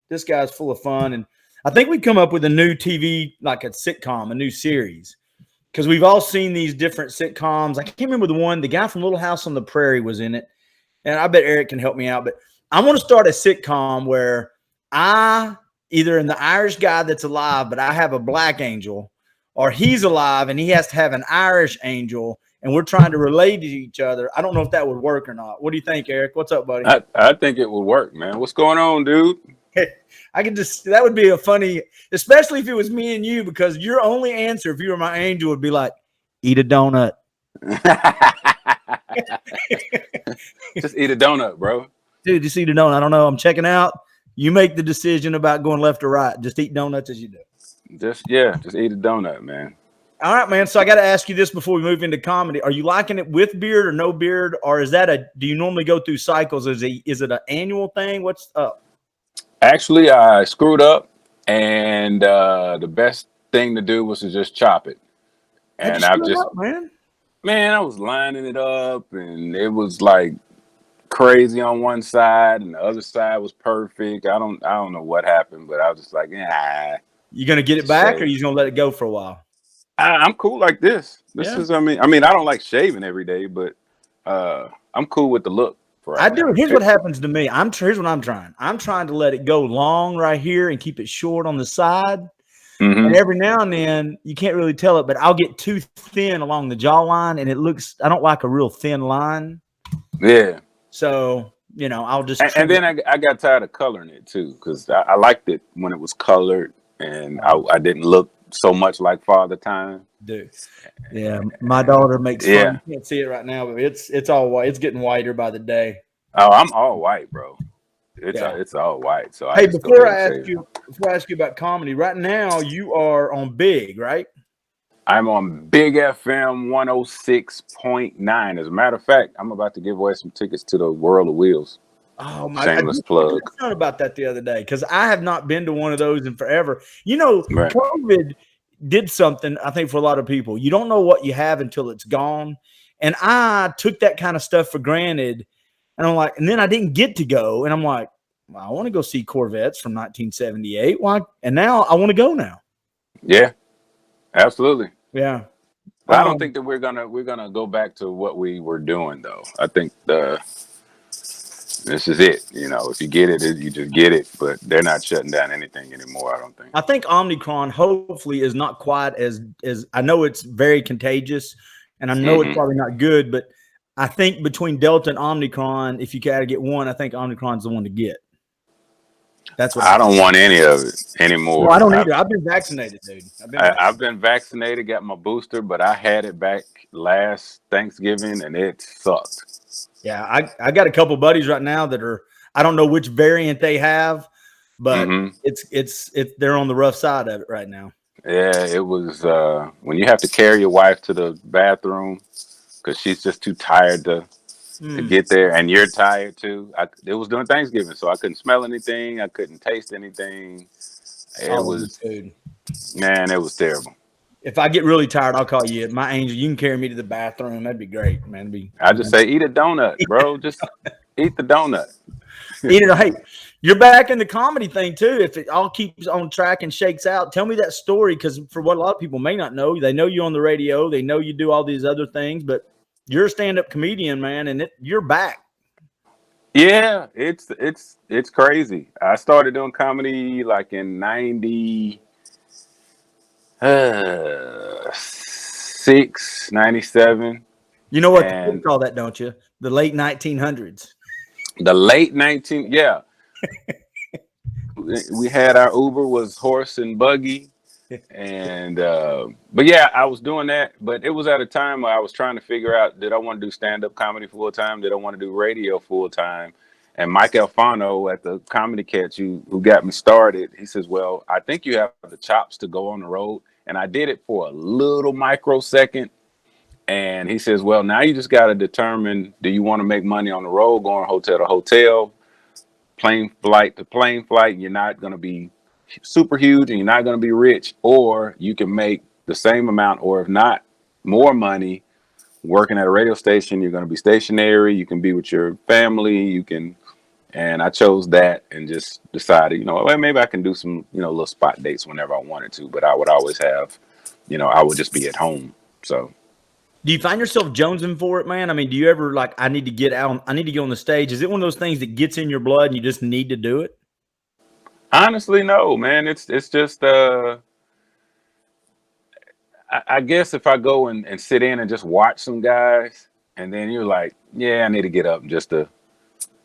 This guy's full of fun. And I think we come up with a new TV, like a sitcom, a new series. Because we've all seen these different sitcoms. I can't remember the one. The guy from Little House on the Prairie was in it. And I bet Eric can help me out. But I want to start a sitcom where I either am the Irish guy that's alive, but I have a black angel, or he's alive and he has to have an Irish angel, and we're trying to relate to each other. I don't know if that would work or not. What do you think, Eric? What's up, buddy? I think it would work, man. What's going on, dude? I could just, that would be a funny, especially if it was me and you, because your only answer if you were my angel would be like, eat a donut. Just eat a donut, bro. Dude, just eat a donut. I don't know. I'm checking out. You make the decision about going left or right. Just eat donuts as you do. Just eat a donut, man. All right, man. So I got to ask you this before we move into comedy. Are you liking it with beard or no beard? Or is that do you normally go through cycles? Is it an annual thing? What's up? Actually, I screwed up, and the best thing to do was to just chop it. And I've just, man, I was lining it up, and it was like crazy on one side, and the other side was perfect. I don't know what happened, but I was just like, yeah. You gonna get it back, or you just gonna let it go for a while? I'm cool like this. This is, I mean, I don't like shaving every day, but I'm cool with the look. I do. Here's what happens to me. Here's what I'm trying. I'm trying to let it go long right here and keep it short on the side. Mm-hmm. And every now and then, you can't really tell it, but I'll get too thin along the jawline, and it looks. I don't like a real thin line. Yeah. So I'll just. And then I got tired of coloring it too, because I liked it when it was colored, and I didn't look so much like Father Time. Dude. Yeah, my daughter makes fun. Yeah. You can't see it right now, but it's all white. It's getting whiter by the day. Oh, I'm all white, bro. It's all white. So hey, before I ask you about comedy, right now you are on Big, right? I'm on Big FM 106.9. As a matter of fact, I'm about to give away some tickets to the World of Wheels. Oh my! Shameless plug. I thought about that the other day because I have not been to one of those in forever. Right. COVID did something, I think, for a lot of people. You don't know what you have until it's gone. And I took that kind of stuff for granted. And I'm like, and then I didn't get to go. And I'm like, well, I want to go see Corvettes from 1978. Why? And now I want to go now. Yeah, absolutely. Yeah. I don't think that we're gonna go back to what we were doing though. I think this is it. If you get it, you just get it. But they're not shutting down anything anymore, I don't think. I think Omnicron hopefully is not quite as I know it's very contagious, and I know it's probably not good, but I think between Delta and Omnicron, if you got to get one, I think Omnicron's the one to get. That's what I don't want any of it anymore. Well, I don't either. I've been vaccinated, dude. I've been vaccinated, got my booster, but I had it back last Thanksgiving, and it sucked. Yeah, I got a couple buddies right now that are, I don't know which variant they have, but it's they're on the rough side of it right now. Yeah, it was when you have to carry your wife to the bathroom because she's just too tired to get there, and you're tired too. It was during Thanksgiving, so I couldn't smell anything, I couldn't taste anything. It was terrible. If I get really tired, I'll call you. My angel, you can carry me to the bathroom. That'd be great, man. I just say eat a donut, bro. Just eat the donut. Eat it. Hey, you're back in the comedy thing too. If it all keeps on track and shakes out, tell me that story, because for what a lot of people may not know, they know you on the radio, they know you do all these other things, but you're a stand-up comedian, man, and you're back. Yeah, it's crazy. I started doing comedy like in 96, 97. You know what they call that, don't you? The late 1900s. The late 19, yeah. We had our Uber was horse and buggy. And but yeah, I was doing that, but it was at a time where I was trying to figure out, did I want to do stand-up comedy full time? Did I want to do radio full time? And Mike Alfano at the Comedy Catch, who got me started, he says, well, I think you have the chops to go on the road. And I did it for a little microsecond. And he says, well, now you just got to determine, do you want to make money on the road, going hotel to hotel, plane flight to plane flight? You're not going to be super huge and you're not going to be rich, or you can make the same amount, or if not more money, working at a radio station. You're going to be stationary. You can be with your family. You can And I chose that and just decided, well, maybe I can do some, little spot dates whenever I wanted to, but I would always have, I would just be at home. So Do you find yourself jonesing for it, man? I mean, do you ever like, I need to get out, I need to get on the stage? Is it one of those things that gets in your blood and you just need to do it? honestly, no, man. It's just I guess if I go and sit in and just watch some guys, and then you're like, yeah, I need to get up just to,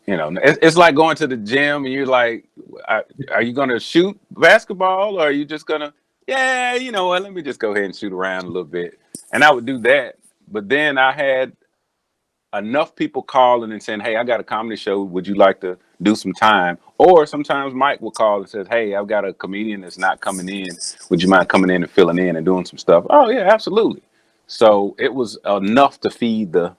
it's like going to the gym and you're like, are you going to shoot basketball or are you just going to, yeah, you know what, let me just go ahead and shoot around a little bit. And I would do that. But then I had enough people calling and saying, hey, I got a comedy show. Would you like to do some time? Or sometimes Mike will call and says, hey, I've got a comedian that's not coming in. Would you mind coming in and filling in and doing some stuff? Oh, yeah, absolutely. So it was enough to feed the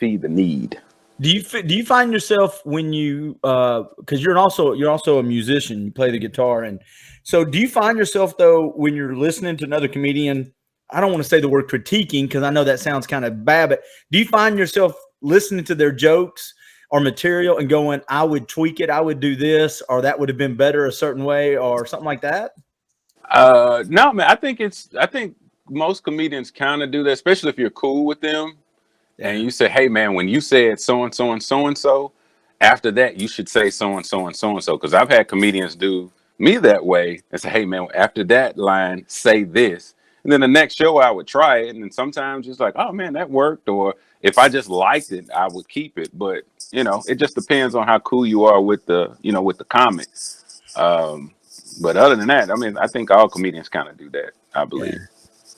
need. Do you find yourself when you because you're also a musician, you play the guitar, and so do you find yourself though when you're listening to another comedian? I don't want to say the word critiquing because I know that sounds kind of bad, but do you find yourself listening to their jokes or material and going, I would tweak it, I would do this, or that would have been better a certain way, or something like that? No, man, I think most comedians kind of do that, especially if you're cool with them. And you say, hey, man, when you said so and so and so and so, after that, you should say so and so and so and so. Because I've had comedians do me that way and say, hey, man, after that line, say this. And then the next show, I would try it. And then sometimes it's like, oh, man, that worked. Or if I just liked it, I would keep it. But, it just depends on how cool you are with with the comment. But other than that, I mean, I think all comedians kind of do that, I believe. Yeah.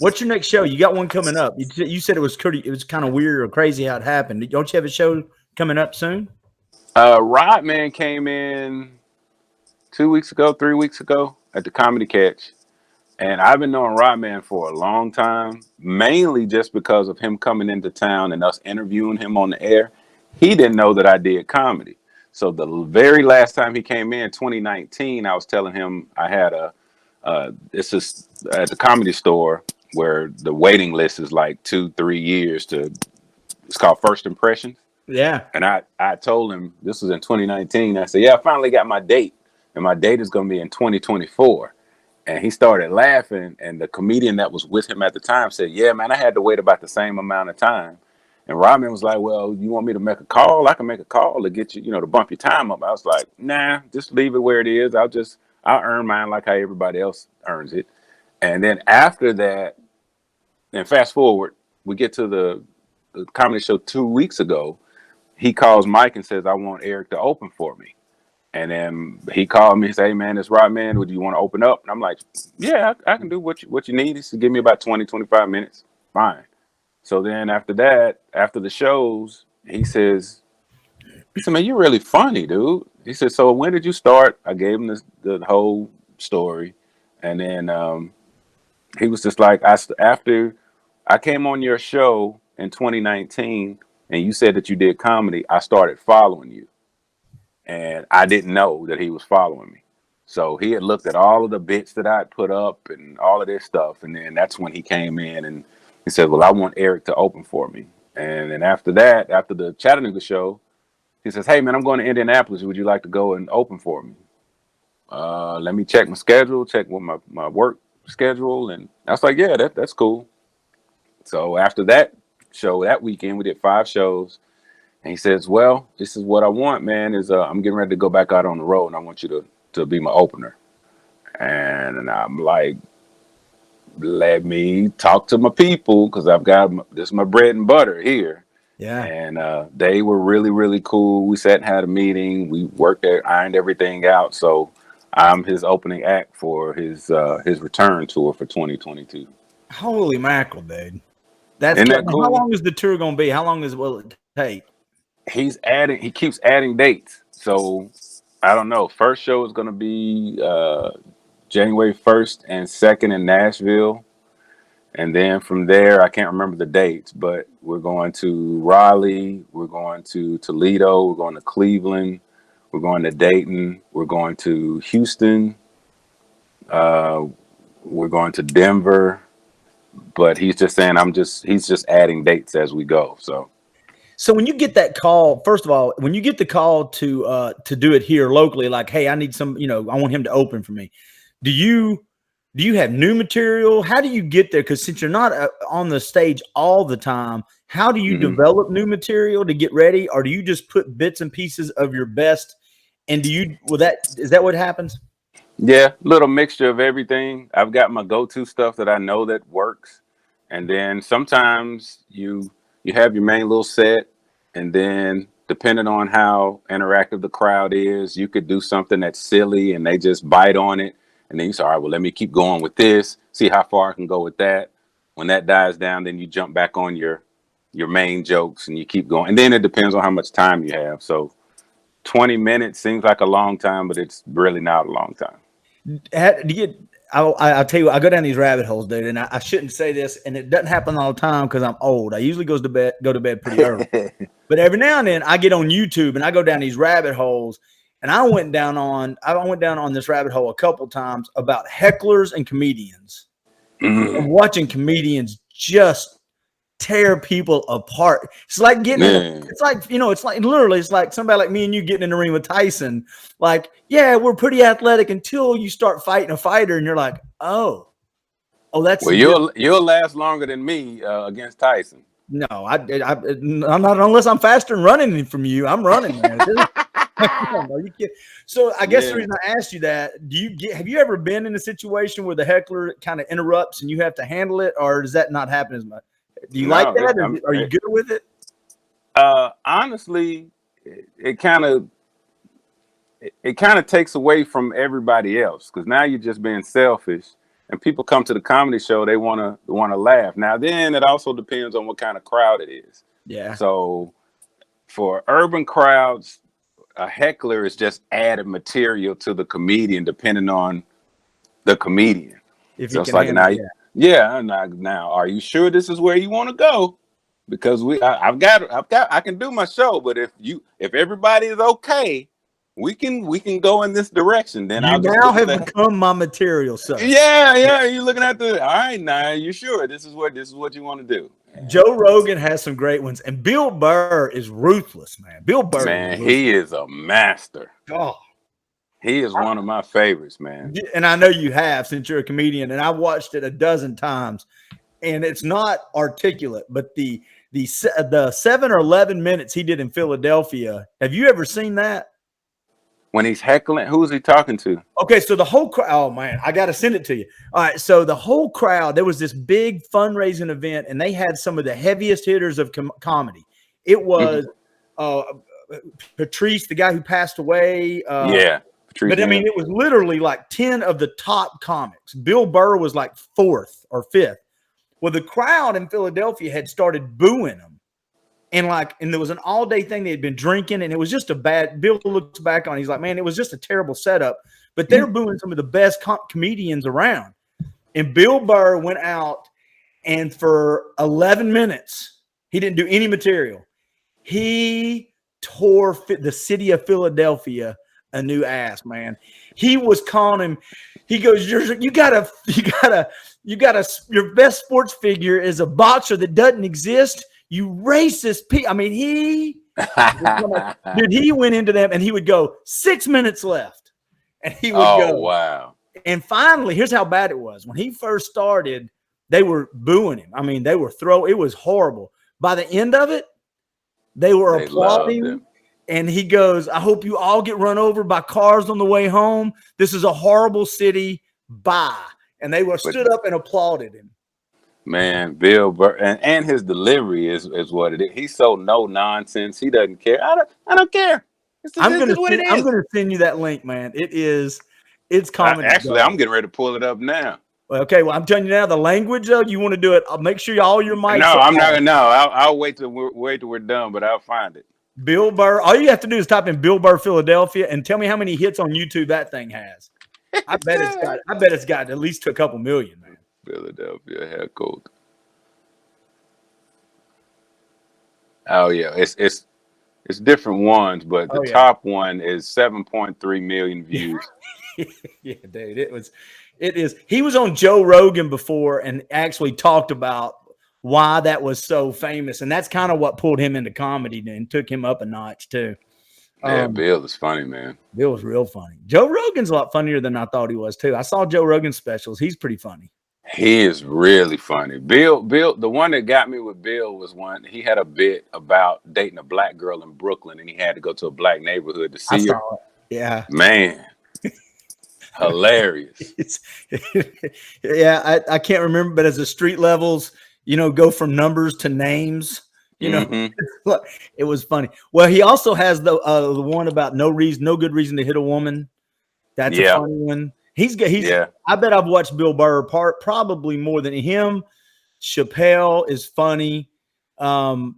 What's your next show? You got one coming up. You said it was kind of weird or crazy how it happened. Don't you have a show coming up soon? Rodman came in 2 weeks ago, 3 weeks ago at the Comedy Catch. And I've been knowing Rodman for a long time, mainly just because of him coming into town and us interviewing him on the air. He didn't know that I did comedy. So the very last time he came in, 2019, I was telling him I had this is at the Comedy Store where the waiting list is like 2-3 years it's called First Impressions. Yeah. And I told him, this was in 2019. I said, yeah, I finally got my date. And my date is going to be in 2024. And he started laughing. And the comedian that was with him at the time said, yeah, man, I had to wait about the same amount of time. And Rodman was like, well, you want me to make a call? I can make a call to get you, to bump your time up. I was like, nah, just leave it where it is. I'll earn mine like how everybody else earns it. And then after that, and fast forward, we get to the comedy show 2 weeks ago. He calls Mike and says, I want Eric to open for me. And then he called me and said, hey, man, it's Rodman. Would you want to open up? And I'm like, yeah, I can do what you need. He said, give me about 20, 25 minutes. Fine. So then after that, after the shows, he said, man, you're really funny, dude. He said, so when did you start? I gave him the whole story. And then he was just like, after I came on your show in 2019 and you said that you did comedy, I started following you. And I didn't know that he was following me. So he had looked at all of the bits that I'd put up and all of this stuff. And then that's when he came in and he said, well, I want Eric to open for me. And then after that, after the Chattanooga show, he says, hey, man, I'm going to Indianapolis. Would you like to go and open for me? Let me check my schedule, check with my work schedule. And I was like, yeah, that's cool. So after that show, that weekend, we did 5 shows. And he says, well, this is what I want, man, is I'm getting ready to go back out on the road and I want you to be my opener. And I'm like, let me talk to my people because I've got this is my bread and butter here. Yeah. And they were really, really cool. We sat and had a meeting. We worked there, ironed everything out. So I'm his opening act for his return tour for 2022. Holy mackerel, dude. That's cool? How long is the tour going to be? How long will it take? He keeps adding dates. So I don't know. First show is going to be January 1st and 2nd in Nashville. And then from there, I can't remember the dates, but we're going to Raleigh. We're going to Toledo. We're going to Cleveland. We're going to Dayton. We're going to Houston. We're going to Denver. But he's just saying he's just adding dates as we go. So So when you get that call, first of all, when you get the call to do it here locally, like, hey, I need some, I want him to open for me. Do you have new material? How do you get there? Because since you're not on the stage all the time, how do you develop new material to get ready, or do you just put bits and pieces of your best? And is that what happens? Yeah, little mixture of everything. I've got my go-to stuff that I know that works, and then sometimes you have your main little set, and then depending on how interactive the crowd is, you could do something that's silly and they just bite on it, and then you say, all right, well, let me keep going with this, see how far I can go with that. When that dies down, then you jump back on your main jokes and you keep going, and then it depends on how much time you have. So 20 minutes seems like a long time, but it's really not a long time. I'll tell you, I go down these rabbit holes, dude, and I shouldn't say this, and it doesn't happen all the time because I'm old. I usually go to bed pretty early, but every now and then I get on YouTube and I go down these rabbit holes, and I went down on this rabbit hole a couple times about hecklers and comedians, and watching comedians just tear people apart. It's like it's like somebody like me and you getting in the ring with Tyson. Like, yeah, we're pretty athletic until you start fighting a fighter, and you're like, oh, that's well, you'll last longer than me against Tyson. No, I'm not, unless I'm faster and running from you. I'm running, man. So I guess the reason I asked you that, have you ever been in a situation where the heckler kind of interrupts and you have to handle it, or does that not happen as much? Do you like that? Are you good with it? Honestly, it kind of takes away from everybody else, because now you're just being selfish, and people come to the comedy show, they want to laugh. Now then, it also depends on what kind of crowd it is. Yeah. So for urban crowds, a heckler is just added material to the comedian, depending on the comedian. If so it's like now. Yeah, now, are you sure this is where you want to go? Because I can do my show, but if everybody is okay, we can go in this direction. Then you now have become my material, sir. Yeah. You're looking at all right, now you sure this is what you want to do? Joe Rogan has some great ones, and Bill Burr is ruthless, man. Bill Burr, man, he is a master. Oh. He is one of my favorites, man. And I know you have, since you're a comedian, and I watched it a dozen times, and it's not articulate, but the 7 or 11 minutes he did in Philadelphia. Have you ever seen that? When he's heckling, who is he talking to? Okay, so the whole crowd, oh man, I got to send it to you. All right, so the whole crowd, there was this big fundraising event, and they had some of the heaviest hitters of comedy. It was Patrice, the guy who passed away. But I mean, it was literally like 10 of the top comics. Bill Burr was like 4th or 5th. Well, the crowd in Philadelphia had started booing him. And there was an all-day thing. They had been drinking, and it was just Bill looks back on it, he's like, man, it was just a terrible setup. But they're booing some of the best comedians around. And Bill Burr went out, and for 11 minutes, he didn't do any material. He tore the city of Philadelphia a new ass, man. He was calling him. He goes, your best sports figure is a boxer that doesn't exist. You racist. I mean, he went into them, and he would go 6 minutes left, and he would go. Oh, wow. And finally, here's how bad it was. When he first started, they were booing him. I mean, it was horrible. By the end of it, they were applauding. And he goes, I hope you all get run over by cars on the way home. This is a horrible city. Bye. And they stood up and applauded him. Man, Bill Burr, and his delivery is what it is. He's so no nonsense. He doesn't care. I don't care. I'm going to send you that link, man. It's comedy. Actually, I'm getting ready to pull it up now. Okay, well, I'm telling you now, the language, though, you want to do it. I'll make sure all your mics. No, I'm not. No, I'll wait till we're done, but I'll find it. Bill Burr. All you have to do is type in Bill Burr Philadelphia and tell me how many hits on YouTube that thing has. I bet it's got at least a couple million, man. Philadelphia heckled. Oh yeah, it's different ones, but the top one is 7.3 million views. Yeah, dude, it is. He was on Joe Rogan before and actually talked about why that was so famous, and that's kind of what pulled him into comedy and took him up a notch too. Yeah, Bill is funny, man. Bill was real funny. Joe Rogan's a lot funnier than I thought he was too. I saw Joe Rogan specials. He's pretty funny. He is really funny. Bill, the one that got me with Bill was one, he had a bit about dating a black girl in Brooklyn, and he had to go to a black neighborhood to see her. Yeah. Man. Hilarious. Yeah, I can't remember, but as the street levels, go from numbers to names, it was funny. Well, he also has the one about no good reason to hit a woman. That's a funny one. I bet I've watched Bill Burr probably more than him. Chappelle is funny, and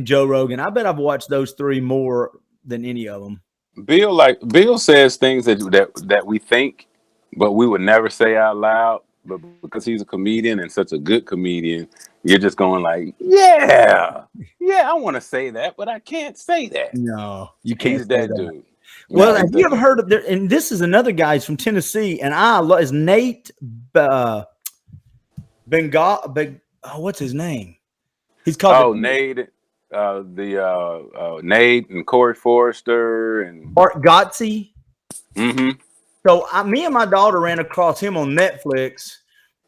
Joe Rogan. I bet I've watched those three more than any of them. Bill says things that we think, but we would never say out loud. But because he's a comedian and such a good comedian, you're just going like, yeah, I want to say that, but I can't say that. No, you can't. He's that dude. Well, have you ever heard of there? And this is another guy. He's from Tennessee, and I love is Nate what's his name? He's called Nate. Nate and Corey Forrester and Art Gotzi. Mm-hmm. So me and my daughter ran across him on Netflix,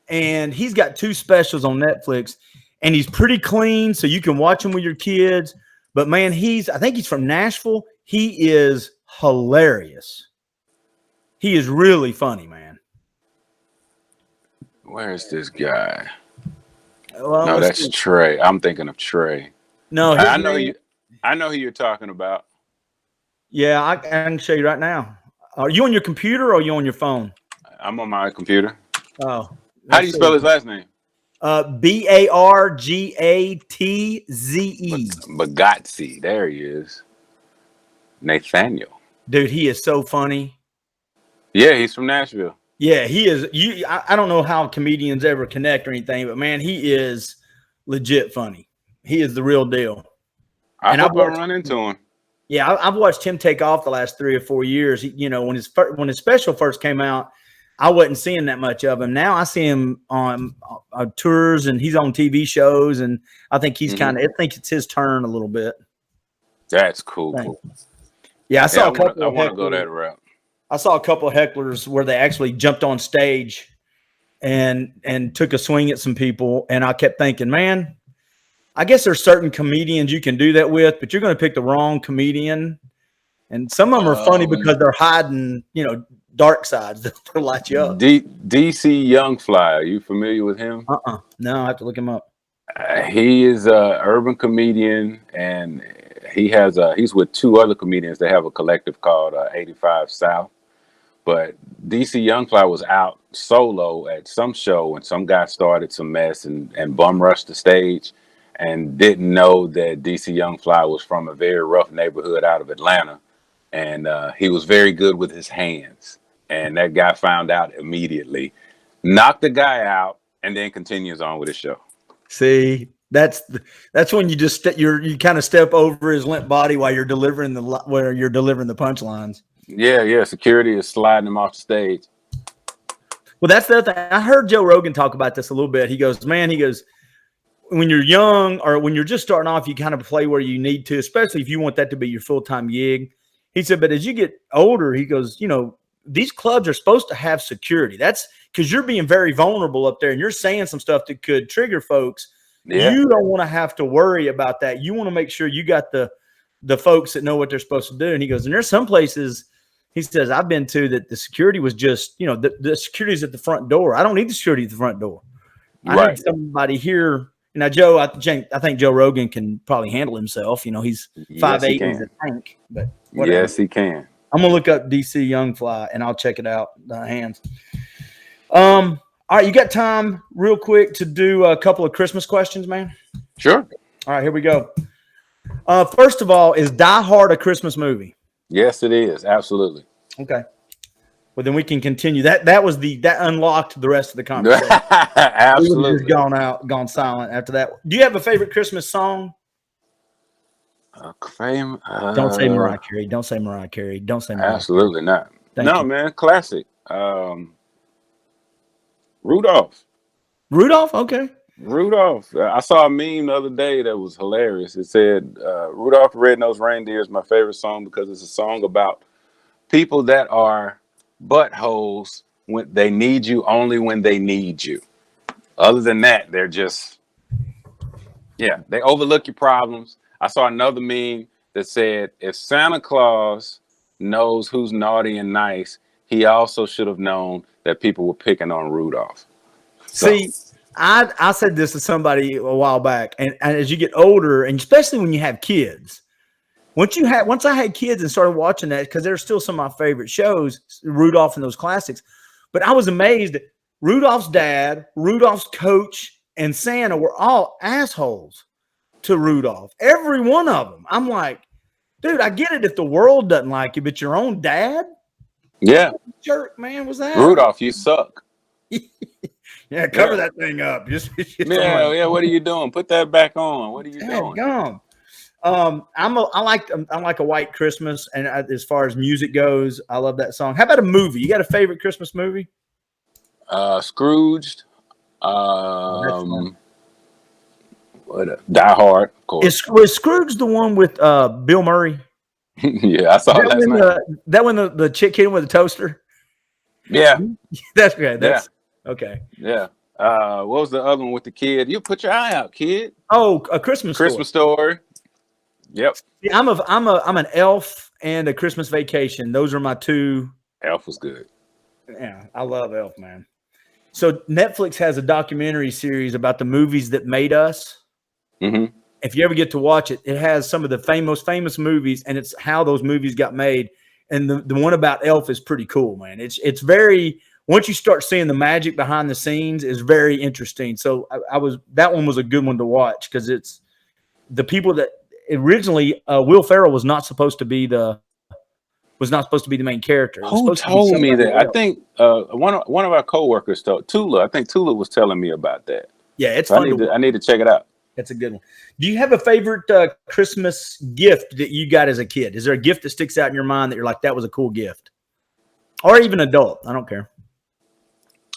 and he's got 2 specials on Netflix, and he's pretty clean, so you can watch him with your kids. But man, I think he's from Nashville. He is hilarious. He is really funny, man. Where's this guy? Well, no, that's Trey. I'm thinking of Trey. No, I know who you're talking about. Yeah, I can show you right now. Are you on your computer or are you on your phone? I'm on my computer. Oh. How do you spell his last name? Bargatze. Bagazzi. There he is. Nathaniel. Dude, he is so funny. Yeah, he's from Nashville. Yeah, he is. I don't know how comedians ever connect or anything, but man, he is legit funny. He is the real deal. I hope I run into him. Yeah, I've watched him take off the last 3 or 4 years. When his special first came out, I wasn't seeing that much of him. Now I see him on tours, and he's on TV shows, and I think he's I think it's his turn a little bit. That's cool. Yeah, I want to go that route. I saw a couple of hecklers where they actually jumped on stage and took a swing at some people, and I kept thinking, man, I guess there's certain comedians you can do that with, but you're going to pick the wrong comedian. And some of them are funny because they're hiding, dark sides that will light you up. DC Young Fly, are you familiar with him? No, I have to look him up. He is a urban comedian, and he's with 2 other comedians. They have a collective called 85 South. But DC Young Fly was out solo at some show, and some guy started some mess and bum rushed the stage, and didn't know that DC Young Fly was from a very rough neighborhood out of Atlanta. And he was very good with his hands. And that guy found out immediately, knocked the guy out, and then continues on with his show. See, that's when you just you kind of step over his limp body while you're delivering the punchlines. Yeah. Security is sliding him off the stage. Well, that's the other thing. I heard Joe Rogan talk about this a little bit. He goes, when you're young or when you're just starting off, you kind of play where you need to, especially if you want that to be your full-time gig. He said, but as you get older, he goes, these clubs are supposed to have security. That's because you're being very vulnerable up there and you're saying some stuff that could trigger folks. Yeah. You don't want to have to worry about that. You want to make sure you got the folks that know what they're supposed to do. And he goes, and there's some places, he says, I've been to that the security was just, the security's at the front door. I don't need the security at the front door. I need somebody here. Now, Joe, I think Joe Rogan can probably handle himself. He's 5'8", he's a tank. But whatever. Yes, he can. I'm gonna look up DC Young Fly and I'll check it out. The hands. All right, you got time, real quick, to do a couple of Christmas questions, man? Sure. All right, here we go. First of all, is Die Hard a Christmas movie? Yes, it is. Absolutely. Okay. Well, then we can continue. That unlocked the rest of the conversation. Absolutely. We would have just gone silent after that. Do you have a favorite Christmas song? Don't say Mariah Carey. Don't say Mariah Carey. Don't say Mariah Absolutely Carey. not. Thank you. Man. Classic. Rudolph. Rudolph? Okay. Rudolph. I saw a meme the other day that was hilarious. It said, "Rudolph the Red-Nosed Reindeer is my favorite song because it's a song about people that are buttholes when they need you only when they need you. Other than that, they're just they overlook your problems." I saw another meme that said, "If Santa Claus knows who's naughty and nice, he also should have known that people were picking on Rudolph." So, See, I said this to somebody a while back, and as you get older, and especially when you have kids, once I had kids and started watching that, because they're still some of my favorite shows, Rudolph and those classics. But I was amazed. Rudolph's dad, Rudolph's coach, and Santa were all assholes to Rudolph. Every one of them. I'm like, dude, I get it if the world doesn't like you, but your own dad? yeah. What jerk, man, was that? Rudolph, you suck. Yeah, cover that thing up. Just Yeah. What are you doing? Put that back on. What are you doing? Gum. I like a White Christmas, and as far as music goes, I love that song. How about a movie? You got a favorite Christmas movie? Scrooged. Die Hard, of course. Was Scrooge the one with Bill Murray? Yeah, I saw it last night. That when the chick hit him with a toaster? Yeah. That's okay. That's okay. Yeah. What was the other one with the kid? You put your eye out, kid. Oh, A Christmas Story. Yep. Yeah, I'm an Elf and A Christmas Vacation. Those are my two. Elf was good. Yeah, I love Elf, man. So Netflix has a documentary series about the movies that made us. Mm-hmm. If you ever get to watch it, it has some of the most famous movies, and it's how those movies got made. And the one about Elf is pretty cool, man. It's very, once you start seeing the magic behind the scenes, is very interesting. So that one was a good one to watch, because it's the people that originally Will Ferrell was not supposed to be the main character. Who told me that? I think one of our coworkers told Tula. I think Tula was telling me about that. Yeah, it's fun. I need to check it out. That's a good one. Do you have a favorite Christmas gift that you got as a kid? Is there a gift that sticks out in your mind that you're like, that was a cool gift? Or even adult? I don't care.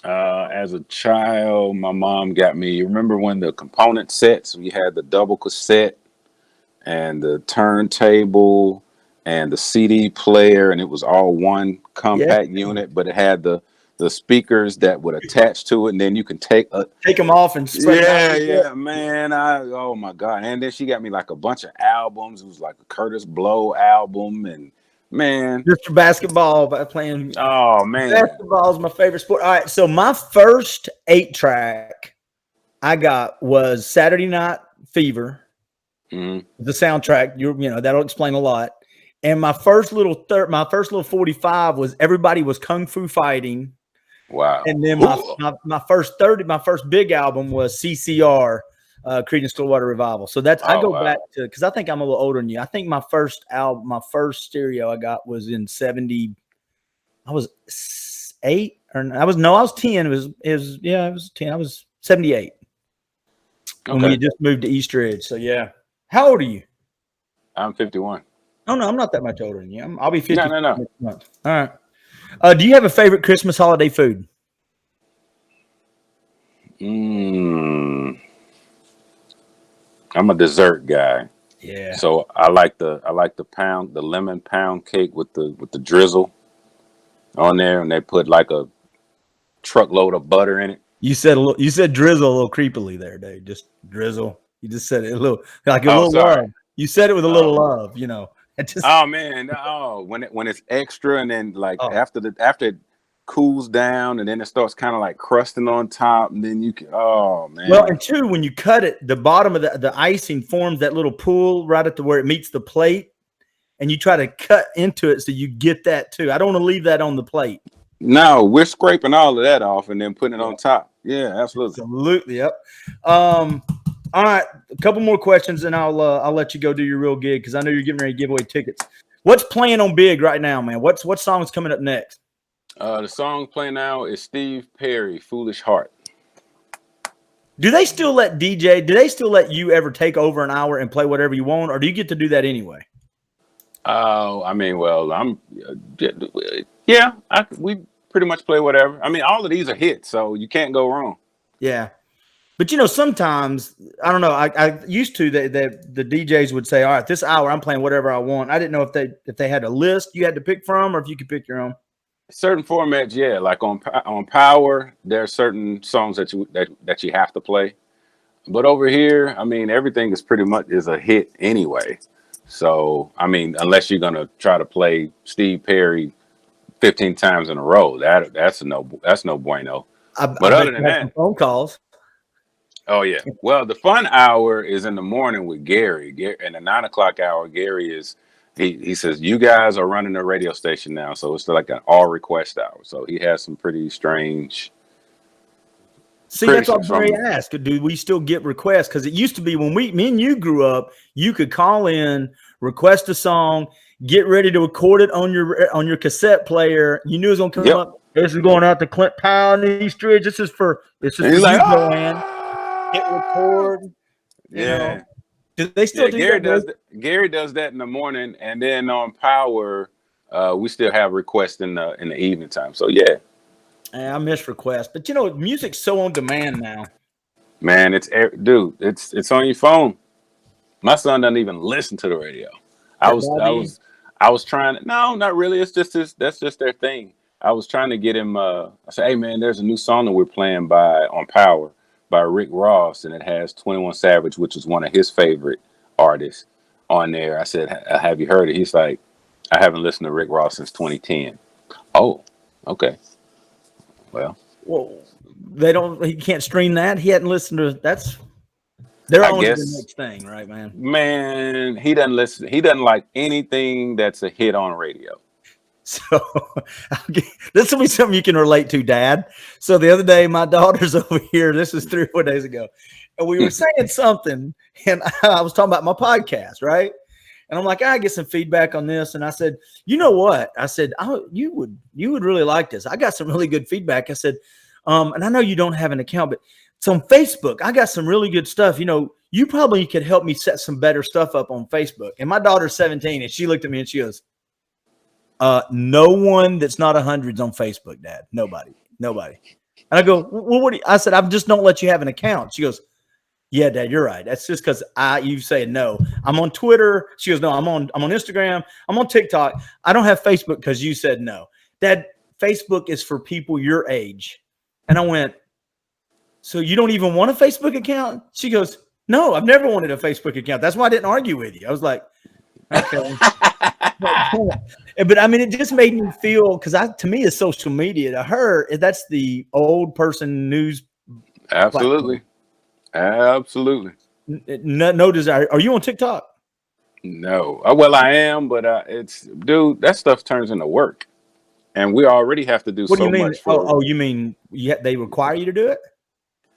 As a child, my mom got me. Remember when the component sets? We had the double cassette and the turntable and the CD player, and it was all one compact unit, but it had the speakers that would attach to it, and then you can take them off and man. Oh my God. And then she got me like a bunch of albums. It was like a Curtis Blow album, and man, Mr. Basketball by playing. Oh man, basketball is my favorite sport. All right, so my first 8-track I got was Saturday Night Fever. Mm-hmm. The soundtrack, you know, that'll explain a lot. And my first little 45 was Everybody Was Kung Fu Fighting. Wow. And then my first big album was CCR, Creedence Clearwater Revival. So that's I go back to, because I think I'm a little older than you. I think my first album, my first stereo I got was in 70. I was 8 or I was 10. It was 10. I was 78 when we just moved to East Ridge. So yeah. How old are you? I'm 51. Oh no, I'm not that much older than you. I'll be 50. No. All right. Do you have a favorite Christmas holiday food? I'm a dessert guy. Yeah. So I like the lemon pound cake with the drizzle on there, and they put like a truckload of butter in it. You said drizzle a little creepily there, Dave. Just drizzle. You just said it a little little love. You said it with a little love, you know. When it's extra, and then after it cools down, and then it starts kind of like crusting on top, and then you can Well, and two, when you cut it, the bottom of the icing forms that little pool right at where it meets the plate, and you try to cut into it so you get that too. I don't want to leave that on the plate. No, we're scraping all of that off and then putting it on top. Yeah, absolutely. Yep. All right, a couple more questions, and I'll let you go do your real gig, because I know you're getting ready to give away tickets. What's playing on Big right now, man? What song is coming up next? The song playing now is Steve Perry, "Foolish Heart." Do they still let you ever take over an hour and play whatever you want, or do you get to do that anyway? We pretty much play whatever. I mean, all of these are hits, so you can't go wrong. Yeah. But sometimes I don't know. I used to that the DJs would say, "All right, this hour I'm playing whatever I want." I didn't know if they had a list you had to pick from, or if you could pick your own. Certain formats, yeah. Like on Power, there are certain songs that you have to play. But over here, I mean, everything is pretty much is a hit anyway. So I mean, unless you're gonna try to play Steve Perry 15 times in a row, that's no bueno. But I bet other than you have that, some phone calls. oh yeah. Well, the fun hour is in the morning with Gary. And the 9 o'clock hour, Gary is he says you guys are running a radio station now, so it's like an all request hour. So he has some pretty strange. See, that's what Barry asked. Do we still get requests? Because it used to be when me and you grew up, you could call in, request a song, get ready to record it on your cassette player. You knew it was gonna come up. This is going out to Clint Powell in East Ridge. This is for you, Joanne. Hit record. Yeah. Do they still do that? Gary does that in the morning, and then on Power, we still have requests in the evening time. So yeah. I miss requests, but music's so on demand now. Man, it's on your phone. My son doesn't even listen to the radio. I was trying to, no, not really. It's just that's just their thing. I was trying to get him. I said, hey man, there's a new song that we're playing on Power by Rick Ross, and it has 21 Savage, which is one of his favorite artists on there. I said, have you heard it? He's like, I haven't listened to Rick Ross since 2010. Oh, okay. Well, he can't stream that. He hadn't listened to that's. They're on the next thing, right, man? Man, he doesn't listen. He doesn't like anything that's a hit on radio. So this will be something you can relate to, Dad. So the other day, my daughter's over here. This is 3 or 4 days ago, and we were saying something, and I was talking about my podcast, right? And I'm like, I get some feedback on this, and I said, you know what? I said, you would really like this. I got some really good feedback. I said, and I know you don't have an account, but it's on Facebook. I got some really good stuff. You probably could help me set some better stuff up on Facebook. And my daughter's 17, and she looked at me and she goes, no one that's not 100's on Facebook, Dad. Nobody. And I go, well, I said, I just don't let you have an account. She goes, yeah, Dad, you're right. That's just because you say no. I'm on Twitter. She goes, no, I'm on Instagram. I'm on TikTok. I don't have Facebook because you said no. Dad, Facebook is for people your age. And I went, so you don't even want a Facebook account? She goes, no, I've never wanted a Facebook account. That's why I didn't argue with you. I was like, okay. But I mean, it just made me feel, because to me, it's social media. To her, that's the old person news. Absolutely. Absolutely. No desire. Are you on TikTok? No. Well, I am, but that stuff turns into work, and we already have to do so much. What do you mean? You mean they require you to do it?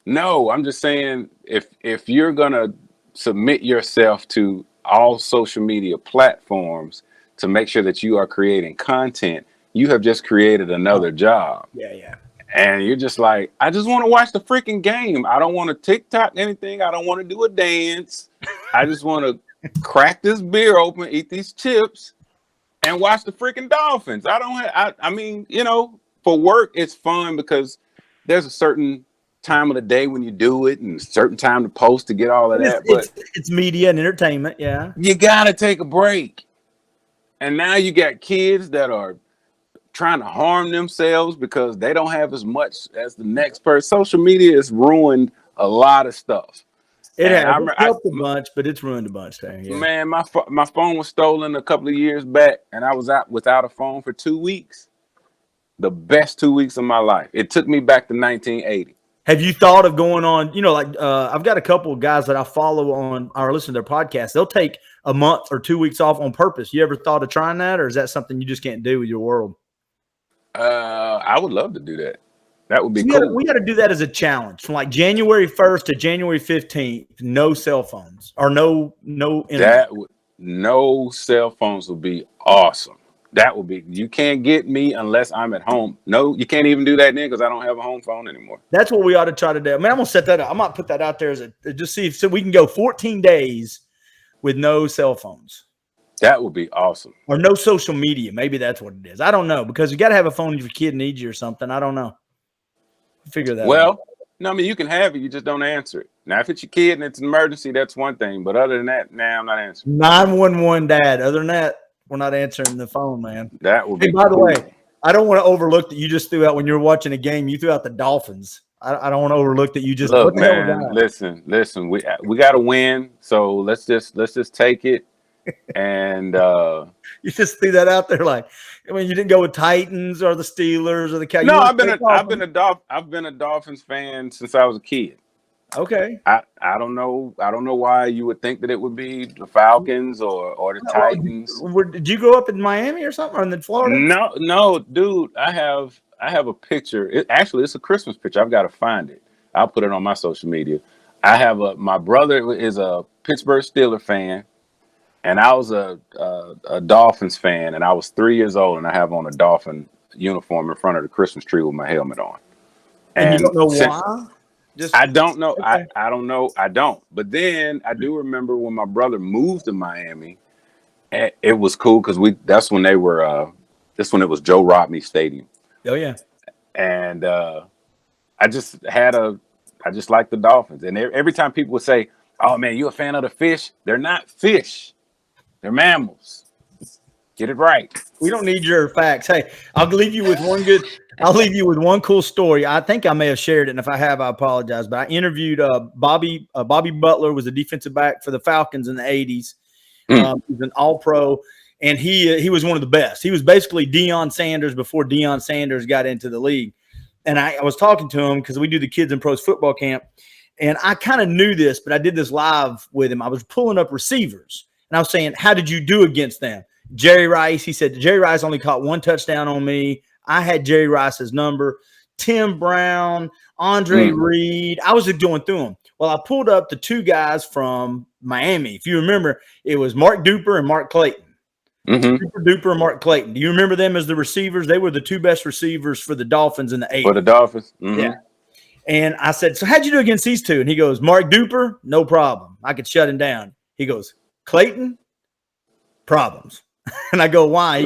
No, I'm just saying if you're gonna submit yourself to all social media platforms to make sure that you are creating content, you have just created another job. Yeah. And you're just like, I just want to watch the freaking game. I don't want to TikTok anything. I don't want to do a dance. I just want to crack this beer open, eat these chips, and watch the freaking Dolphins. I mean, for work, it's fun because there's a certain time of the day when you do it and certain time to post to get all of that. But it's media and entertainment. Yeah. You got to take a break. And now you got kids that are trying to harm themselves because they don't have as much as the next person. Social media has ruined a lot of stuff. It has helped a bunch, but it's ruined a bunch there. Yeah. Man, my phone was stolen a couple of years back, and I was out without a phone for 2 weeks. The best 2 weeks of my life. It took me back to 1980. Have you thought of going on, I've got a couple of guys that I follow on or listen to their podcasts. They'll take a month or 2 weeks off on purpose. You ever thought of trying that, or is that something you just can't do with your world? I would love to do that. That would be cool. We got to do that as a challenge from like January 1st to January 15th. No cell phones or no internet. No cell phones would be awesome. That would be. You can't get me unless I'm at home. No, you can't even do that then because I don't have a home phone anymore. That's what we ought to try to do. I mean, I'm gonna set that up. I might put that out there as just see if we can go 14 days with no cell phones. That would be awesome. Or no social media. Maybe that's what it is. I don't know, because you got to have a phone if your kid needs you or something. I don't know. Figure that out. Well, No, I mean, you can have it. You just don't answer it. Now, if it's your kid and it's an emergency, that's one thing. But other than that, nah, I'm not answering. 911 dad. Other than that, we're not answering the phone, man. That would Hey, be by the cool. way, I don't want to overlook that you just threw out when you were watching a game. You threw out the Dolphins. I don't want to overlook that you just Look, what the hell was man. that? Listen. We got to win. So let's just take it. And You just threw that out there, like I mean, you didn't go with Titans or the Steelers or the Cowboys. no, I've been a Dolphins fan since I was a kid. Okay. I don't know why you would think that it would be the Falcons or the Titans. Did you grow up in Miami or something, or in Florida? No, dude. I have a picture. It's a Christmas picture. I've got to find it. I'll put it on my social media. I have my brother is a Pittsburgh Steelers fan, and I was a Dolphins fan, and I was 3 years old, and I have on a Dolphin uniform in front of the Christmas tree with my helmet on. And you don't know why? I don't know. Okay. I don't know. I don't. But then I do remember when my brother moved to Miami, it was cool because that's when they were. This when it was Joe Rodman Stadium. Oh yeah. And I just like the Dolphins. And every time people would say, "Oh man, you a fan of the fish?" They're not fish. They're mammals. Get it right. We don't need your facts. Hey, I'll leave you with one cool story. I think I may have shared it, and if I have, I apologize. But I interviewed Bobby Butler, was a defensive back for the Falcons in the 80s. He's an All-Pro, and he was one of the best. He was basically Deion Sanders before Deion Sanders got into the league. And I was talking to him because we do the Kids and Pros football camp, and I kind of knew this, but I did this live with him. I was pulling up receivers, and I was saying, how did you do against them? Jerry Rice, he said, Jerry Rice only caught one touchdown on me. I had Jerry Rice's number. Tim Brown, Andre Reed. I was just going through them. Well, I pulled up the two guys from Miami. If you remember, it was Mark Duper and Mark Clayton. Duper and Mark Clayton. Do you remember them as the receivers? They were the two best receivers for the Dolphins in the 80s. For the Dolphins? Yeah. And I said, so how'd you do against these two? And he goes, Mark Duper, no problem. I could shut him down. He goes, Clayton, problems. And I go, why?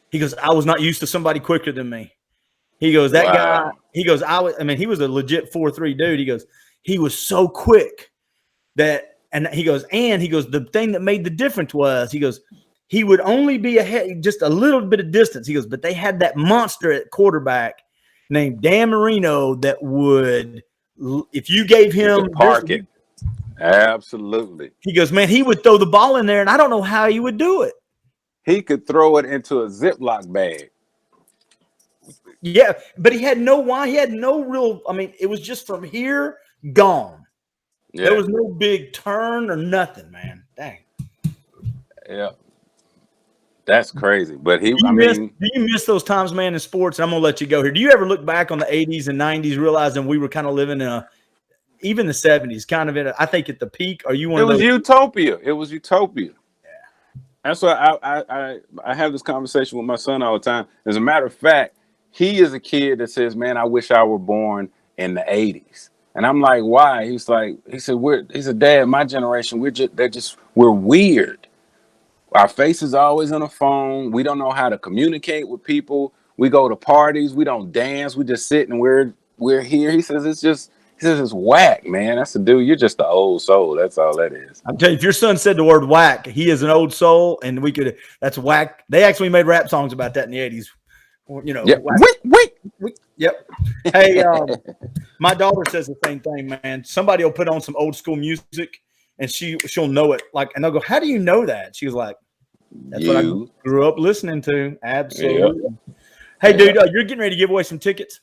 He goes, I was not used to somebody quicker than me. He goes, that guy, he goes, he was a legit 4.3 dude. He goes, he was so quick and he goes, the thing that made the difference was, he goes, he would only be ahead just a little bit of distance. He goes, but they had that monster at quarterback named Dan Marino that would, if you gave him park it. Absolutely. He goes, man, he would throw the ball in there, and I don't know how he would do it. He could throw it into a Ziploc bag. Yeah, but he had no real, it was just from here, gone. Yeah. There was no big turn or nothing, man. Dang. Yeah. That's crazy. But do you miss those times, man, in sports? And I'm going to let you go here. Do you ever look back on the 80s and 90s realizing we were kind of living in even the 70s, kind of I think at the peak? Are you one of those? Utopia. It was utopia. That's why I have this conversation with my son all the time. As a matter of fact, he is a kid that says, man, I wish I were born in the 80s. And I'm like, why? He said, Dad, my generation, we're weird. Our face is always on the phone. We don't know how to communicate with people. We go to parties. We don't dance. We just sit and we're here. He says, it's whack, man. That's the dude. You're just the old soul. That's all that is. I'm telling you, if your son said the word whack, he is an old soul, and that's whack. They actually made rap songs about that in the 80s. You know, yep. Yep. Hey, my daughter says the same thing, man. Somebody will put on some old school music, and she'll know it. And they'll go, "How do you know that?" She was like, "That's what I grew up listening to." Absolutely. Yep. Hey, dude, you're getting ready to give away some tickets.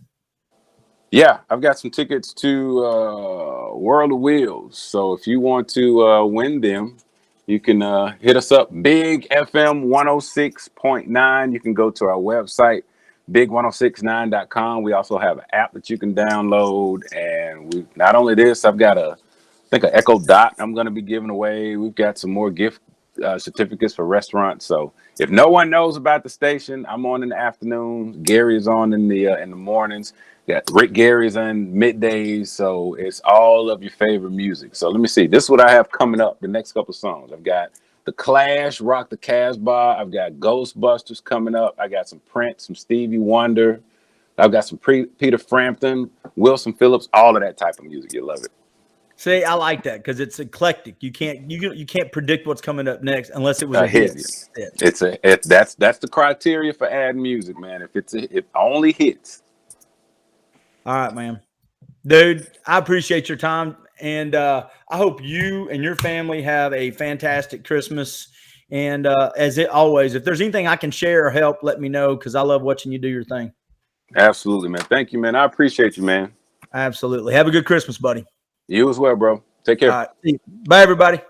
Yeah, I've got some tickets to World of Wheels. So if you want to win them, you can hit us up, Big FM 106.9. You can go to our website, big1069.com. We also have an app that you can download. And not only this, I've got an Echo Dot I'm going to be giving away. We've got some more gift certificates for restaurants. So if no one knows about the station, I'm on in the afternoons. Gary is on in the mornings. Got Rick Gary's on middays. So it's all of your favorite music. So let me see. This is what I have coming up the next couple of songs. I've got The Clash, Rock the Casbah. I've got Ghostbusters coming up. I got some Prince, some Stevie Wonder. I've got some Peter Frampton, Wilson Phillips, all of that type of music. You love it. See, I like that because it's eclectic. You can't predict what's coming up next unless it was a hit. That's the criteria for adding music, man. If it only hits. All right, man. Dude, I appreciate your time, and I hope you and your family have a fantastic Christmas. And as it always, if there's anything I can share or help, let me know because I love watching you do your thing. Absolutely, man. Thank you, man. I appreciate you, man. Absolutely. Have a good Christmas, buddy. You as well, bro. Take care. All right. Bye, everybody.